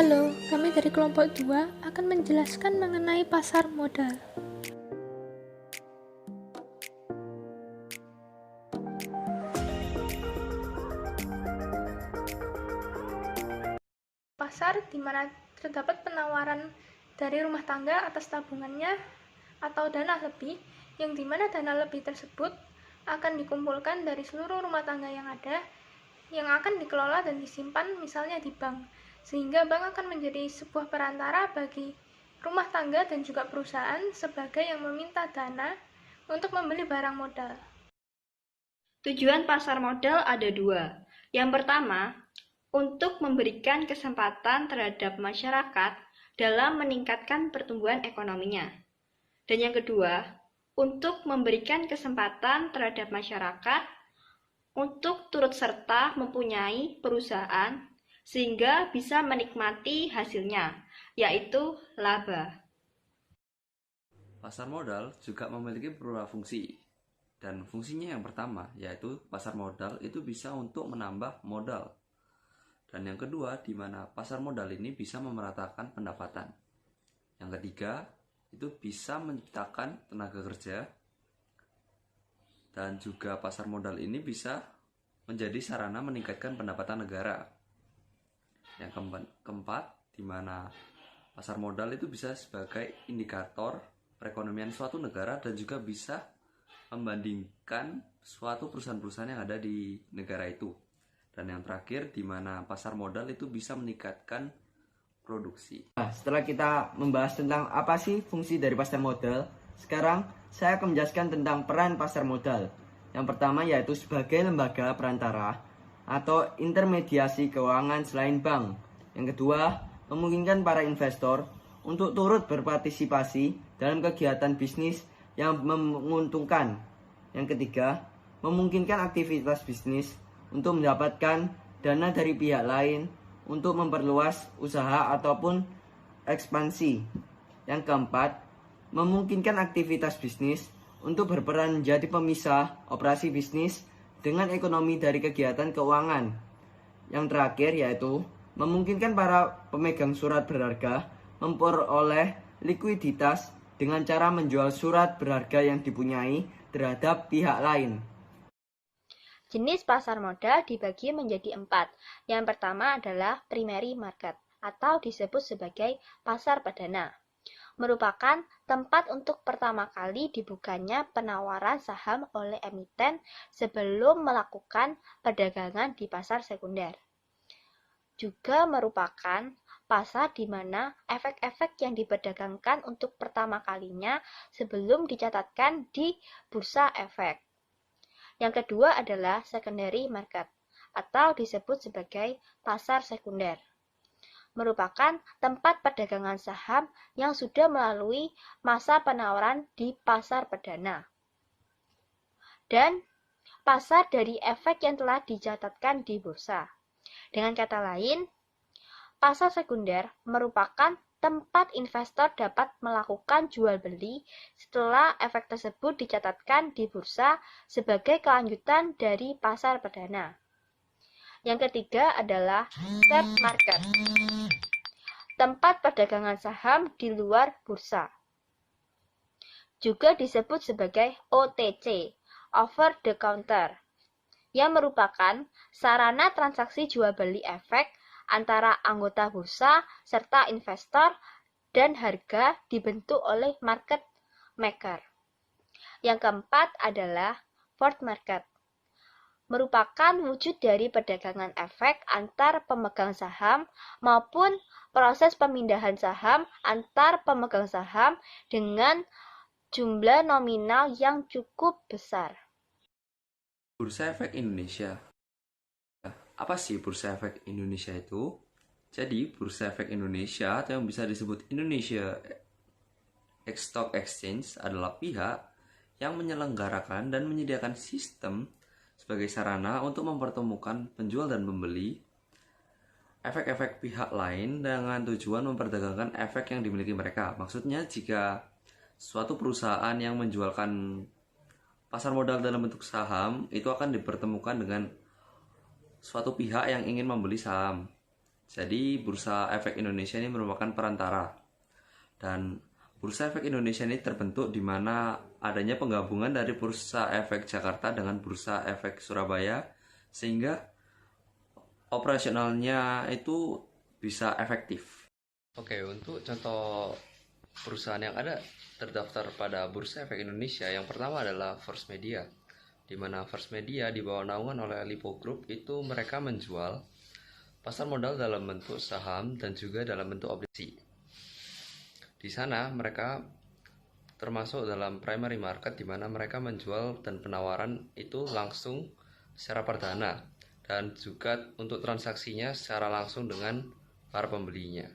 Halo, kami dari kelompok 2 akan menjelaskan mengenai pasar modal. Pasar di mana terdapat penawaran dari rumah tangga atas tabungannya atau dana lebih, yang dimana dana lebih tersebut akan dikumpulkan dari seluruh rumah tangga yang ada, yang akan dikelola dan disimpan misalnya di bank, sehingga bank akan menjadi sebuah perantara bagi rumah tangga dan juga perusahaan sebagai yang meminta dana untuk membeli barang modal. Tujuan pasar modal ada dua. Yang pertama, untuk memberikan kesempatan terhadap masyarakat dalam meningkatkan pertumbuhan ekonominya. Dan yang kedua, untuk memberikan kesempatan terhadap masyarakat untuk turut serta mempunyai perusahaan sehingga bisa menikmati hasilnya, yaitu laba. Pasar modal juga memiliki beberapa fungsi. Dan fungsinya yang pertama, yaitu pasar modal itu bisa untuk menambah modal. Dan yang kedua, di mana pasar modal ini bisa memeratakan pendapatan. Yang ketiga, itu bisa menciptakan tenaga kerja. Dan juga pasar modal ini bisa menjadi sarana meningkatkan pendapatan negara. Yang keempat, di mana pasar modal itu bisa sebagai indikator perekonomian suatu negara dan juga bisa membandingkan suatu perusahaan-perusahaan yang ada di negara itu. Dan yang terakhir, di mana pasar modal itu bisa meningkatkan produksi. Nah, setelah kita membahas tentang apa sih fungsi dari pasar modal, sekarang saya akan menjelaskan tentang peran pasar modal. Yang pertama yaitu sebagai lembaga perantara atau intermediasi keuangan selain bank. Yang kedua, memungkinkan para investor untuk turut berpartisipasi dalam kegiatan bisnis yang menguntungkan. Yang ketiga, memungkinkan aktivitas bisnis untuk mendapatkan dana dari pihak lain untuk memperluas usaha ataupun ekspansi. Yang keempat, memungkinkan aktivitas bisnis untuk berperan menjadi pemisah operasi bisnis dengan ekonomi dari kegiatan keuangan. Yang terakhir yaitu memungkinkan para pemegang surat berharga memperoleh likuiditas dengan cara menjual surat berharga yang dipunyai terhadap pihak lain. Jenis pasar modal dibagi menjadi 4. Yang pertama adalah primary market atau disebut sebagai pasar perdana. Merupakan tempat untuk pertama kali dibukanya penawaran saham oleh emiten sebelum melakukan perdagangan di pasar sekunder. Juga merupakan pasar di mana efek-efek yang diperdagangkan untuk pertama kalinya sebelum dicatatkan di bursa efek. Yang kedua adalah secondary market atau disebut sebagai pasar sekunder. Merupakan tempat perdagangan saham yang sudah melalui masa penawaran di pasar perdana. Dan pasar dari efek yang telah dicatatkan di bursa. Dengan kata lain, pasar sekunder merupakan tempat investor dapat melakukan jual beli setelah efek tersebut dicatatkan di bursa sebagai kelanjutan dari pasar perdana. Yang ketiga adalah swap market, tempat perdagangan saham di luar bursa. Juga disebut sebagai OTC, over the counter, yang merupakan sarana transaksi jual beli efek antara anggota bursa serta investor dan harga dibentuk oleh market maker. Yang keempat adalah forward market. Merupakan wujud dari perdagangan efek antar pemegang saham maupun proses pemindahan saham antar pemegang saham dengan jumlah nominal yang cukup besar. Bursa Efek Indonesia. Apa sih Bursa Efek Indonesia itu? Jadi, Bursa Efek Indonesia atau yang bisa disebut Indonesia Stock Exchange adalah pihak yang menyelenggarakan dan menyediakan sistem sebagai sarana untuk mempertemukan penjual dan pembeli efek-efek pihak lain dengan tujuan memperdagangkan efek yang dimiliki mereka. Maksudnya, jika suatu perusahaan yang menjualkan pasar modal dalam bentuk saham, itu akan dipertemukan dengan suatu pihak yang ingin membeli saham. Jadi Bursa Efek Indonesia ini merupakan perantara. Dan Bursa Efek Indonesia ini terbentuk di mana adanya penggabungan dari Bursa Efek Jakarta dengan Bursa Efek Surabaya, sehingga operasionalnya itu bisa efektif. Oke, untuk contoh perusahaan yang ada terdaftar pada Bursa Efek Indonesia, yang pertama adalah First Media, di mana First Media di bawah naungan oleh Lipo Group itu mereka menjual pasar modal dalam bentuk saham dan juga dalam bentuk obligasi. Di sana mereka termasuk dalam primary market, di mana mereka menjual dan penawaran itu langsung secara perdana dan juga untuk transaksinya secara langsung dengan para pembelinya.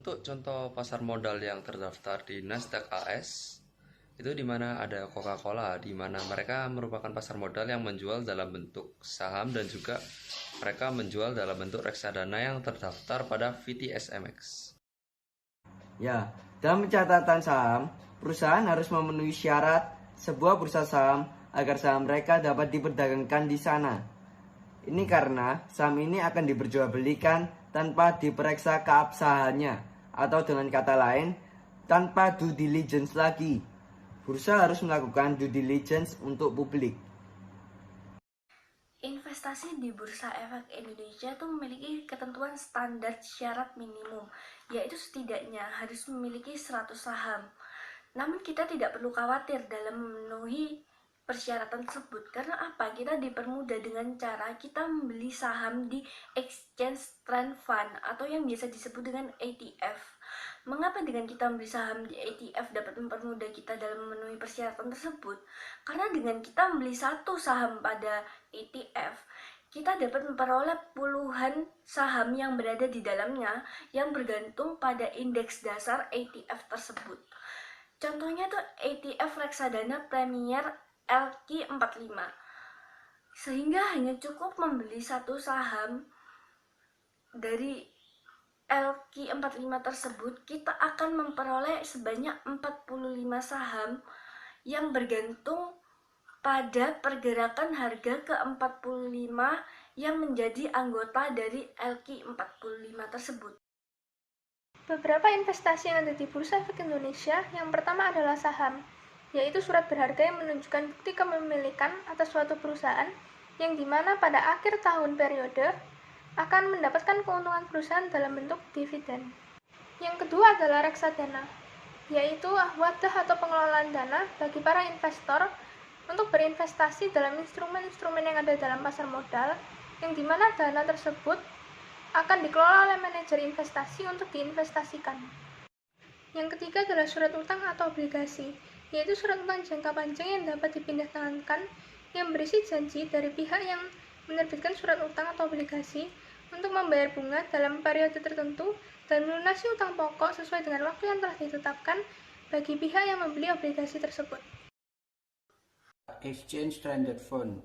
Untuk contoh pasar modal yang terdaftar di Nasdaq AS, itu di mana ada Coca-Cola, di mana mereka merupakan pasar modal yang menjual dalam bentuk saham dan juga mereka menjual dalam bentuk reksadana yang terdaftar pada VTSMX. Ya, dalam pencatatan saham, perusahaan harus memenuhi syarat sebuah bursa saham agar saham mereka dapat diperdagangkan di sana. Ini karena saham ini akan diperjualbelikan tanpa diperiksa keabsahannya, atau dengan kata lain, tanpa due diligence lagi. Bursa harus melakukan due diligence untuk publik. Investasi di Bursa Efek Indonesia itu memiliki ketentuan standar syarat minimum, yaitu setidaknya harus memiliki 100 saham. Namun kita tidak perlu khawatir dalam memenuhi persyaratan tersebut. Karena apa? Kita dipermudah dengan cara kita membeli saham di Exchange Trend Fund atau yang biasa disebut dengan ETF. Mengapa dengan kita membeli saham di ETF dapat mempermudah kita dalam memenuhi persyaratan tersebut? Karena dengan kita membeli satu saham pada ETF, kita dapat memperoleh puluhan saham yang berada di dalamnya yang bergantung pada indeks dasar ETF tersebut. Contohnya tuh ETF reksadana Premier LQ45. Sehingga hanya cukup membeli satu saham dari LQ45 tersebut, kita akan memperoleh sebanyak 45 saham yang bergantung pada pergerakan harga ke-45 yang menjadi anggota dari LQ45 tersebut. Beberapa investasi yang ada di Bursa Efek Indonesia, yang pertama adalah saham, yaitu surat berharga yang menunjukkan bukti kepemilikan atas suatu perusahaan yang dimana pada akhir tahun periode akan mendapatkan keuntungan perusahaan dalam bentuk dividen. Yang kedua adalah reksadana, yaitu wadah atau pengelolaan dana bagi para investor untuk berinvestasi dalam instrumen-instrumen yang ada dalam pasar modal, yang dimana dana tersebut akan dikelola oleh manajer investasi untuk diinvestasikan. Yang ketiga adalah surat utang atau obligasi, yaitu surat utang jangka panjang yang dapat dipindah tangankan yang berisi janji dari pihak yang menerbitkan surat utang atau obligasi untuk membayar bunga dalam periode tertentu dan melunasi utang pokok sesuai dengan waktu yang telah ditetapkan bagi pihak yang membeli obligasi tersebut. Exchange Traded Fund.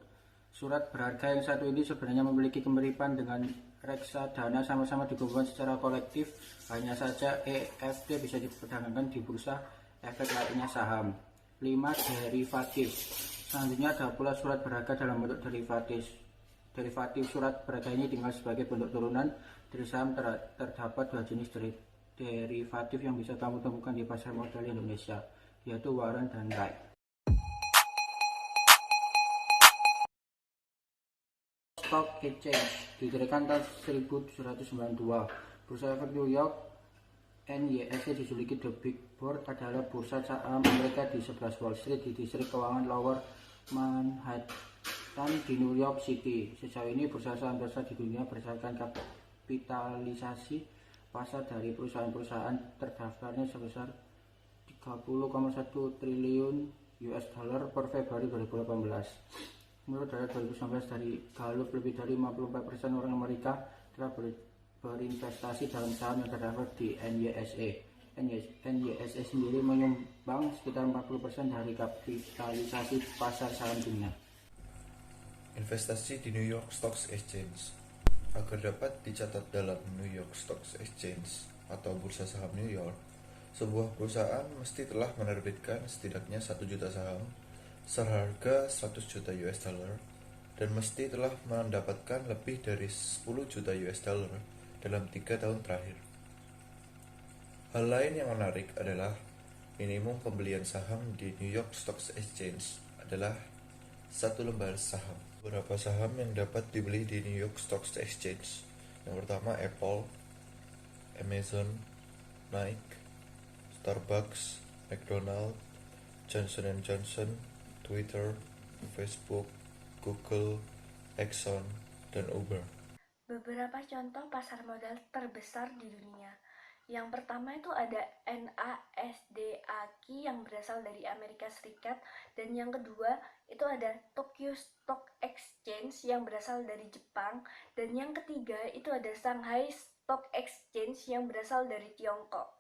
Surat berharga yang satu ini sebenarnya memiliki kemiripan dengan reksadana, sama-sama dikumpulkan secara kolektif, hanya saja EFT bisa diperdagangkan di bursa efek lainnya saham. 5. Derivatif. Selanjutnya ada pula surat berharga dalam bentuk derivatif. Derivatif surat berharga ini tinggal sebagai bentuk turunan dari saham. Terdapat dua jenis derivatif yang bisa kamu temukan di pasar modal Indonesia, yaitu warrant dan right. Stock Exchange didirikan tahun 1792. Bursa Efek New York NYSE dijuluki The Big Board, adalah bursa saham Amerika di sebelah Wall Street di distrik keuangan Lower Manhattan di New York City. Sejauh ini bursa saham terbesar di dunia berdasarkan kapitalisasi pasar dari perusahaan-perusahaan terdaftarnya sebesar 30,1 triliun US dollar per Februari 2018. Menurut data 2019 dari Gallup, lebih dari 54% orang Amerika telah berinvestasi dalam saham yang terdaftar di NYSE. NYSE sendiri menyumbang sekitar 40% dari kapitalisasi pasar saham dunia. Investasi di New York Stock Exchange. Agar dapat dicatat dalam New York Stock Exchange atau bursa saham New York, sebuah perusahaan mesti telah menerbitkan setidaknya 1 juta saham seharga 100 juta US dollar dan mesti telah mendapatkan lebih dari 10 juta US dollar dalam 3 tahun terakhir. Hal lain yang menarik adalah minimum pembelian saham di New York Stock Exchange adalah 1 lembar saham. Beberapa saham yang dapat dibeli di New York Stock Exchange. Yang pertama Apple, Amazon, Nike, Starbucks, McDonald's, Johnson & Johnson, Twitter, Facebook, Google, Exxon, dan Uber. Beberapa contoh pasar modal terbesar di dunia. Yang pertama itu ada NASDAQ yang berasal dari Amerika Serikat, dan yang kedua itu ada Tokyo Stock Exchange yang berasal dari Jepang, dan yang ketiga itu ada Shanghai Stock Exchange yang berasal dari Tiongkok.